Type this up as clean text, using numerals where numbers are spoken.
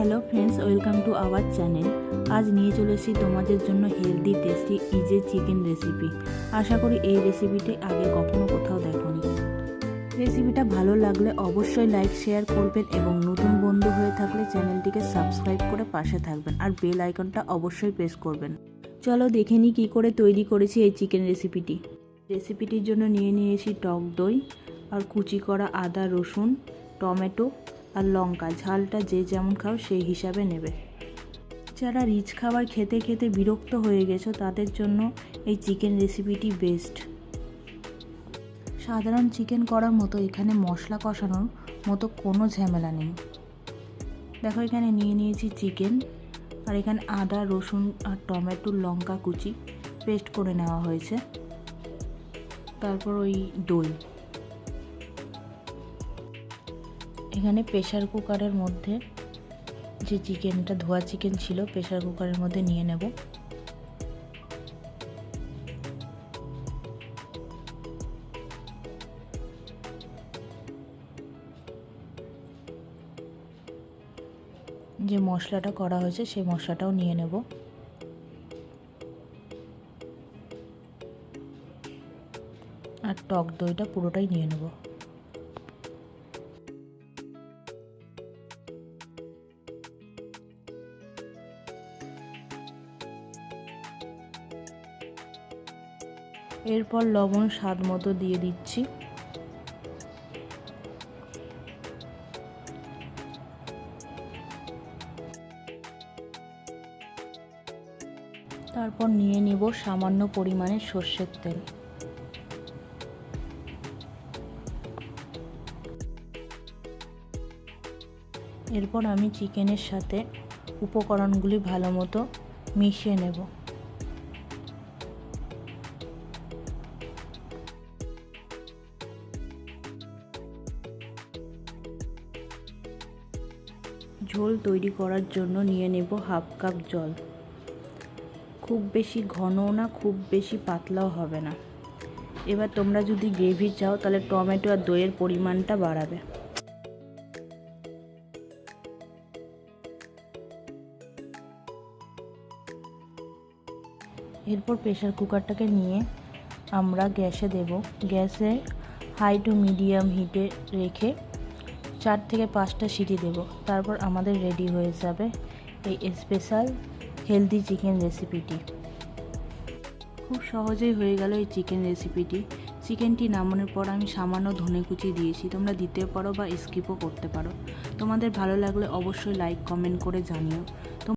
Hello friends, welcome to our channel. আজ নিয়ে চলে এসেছি তোমাদের জন্য healthy tasty easy chicken recipe. আশা করি এই রেসিপিটি আগে কখনো কোথাও দেখোনি। রেসিপিটা ভালো লাগলে অবশ্যই লাইক শেয়ার করবেন এবং নতুন বন্ধু হয়ে থাকলে চ্যানেলটিকে সাবস্ক্রাইব করে পাশে থাকবেন আর বেল আইকনটা অবশ্যই প্রেস করবেন। চলো দেখে নিই কী করে তৈরি করেছি এই চিকেন রেসিপিটির জন্য নিয়ে নিয়েছি টক দই আর কুচি করা আদা, রসুন, টমেটো আর লঙ্কা। ঝালটা যে যেমন খাও সেই হিসাবে নেবে। যারা রিচ খাবার খেতে খেতে বিরক্ত হয়ে গেছো তাদের জন্য এই চিকেন রেসিপিটি বেস্ট। সাধারণ চিকেন করার মতো এখানে মশলা কষানোর মতো কোনো ঝামেলা নেই। দেখো এখানে নিয়ে নিয়েছি চিকেন আর এখানে আদা, রসুন আর টমেটো, লঙ্কা কুচি পেস্ট করে নেওয়া হয়েছে। তারপর ওই দই। এখানে প্রেসার কুকারের মধ্যে যে চিকেনটা ধোয়া চিকেন ছিল প্রেসার কুকারের মধ্যে নিয়ে নেব। যে মশলাটা করা হয়েছে সেই মশলাটাও নিয়ে নেব। আর টক দইটা পুরোটাই নিয়ে নেব। এরপর লবণ স্বাদ মতো দিয়ে দিচ্ছি। তারপর নিয়ে নিব সামান্য পরিমাণে সর্ষের তেল। এরপর আমি চিকেনের সাথে উপকরণগুলি ভালো মতো মিশিয়ে নেব। ঝোল তৈরি করার জন্য নিয়ে নেব হাফ কাপ জল। খুব বেশি ঘনও না, খুব বেশি পাতলাও হবে না। এবার তোমরা যদি গ্রেভি চাও তাহলে টমেটো আর দইয়ের পরিমাণটা বাড়াবে। এরপর প্রেসার কুকারটাকে নিয়ে আমরা গ্যাসে দেব। গ্যাসে হাই টু মিডিয়াম হিটে রেখে 4 থেকে 5টা সিটি দেব। তারপর আমাদের রেডি হয়ে যাবে এই স্পেশাল হেলদি চিকেন রেসিপিটি। খুব সহজেই হয়ে গেল এই চিকেন রেসিপিটি। চিকেনটি নামানোর পর আমি সামান্য ধনে কুচি দিয়েছি, তোমরা দিতে পারো বা স্কিপও করতে পারো। তোমাদের ভালো লাগলে অবশ্যই লাইক কমেন্ট করে জানিও।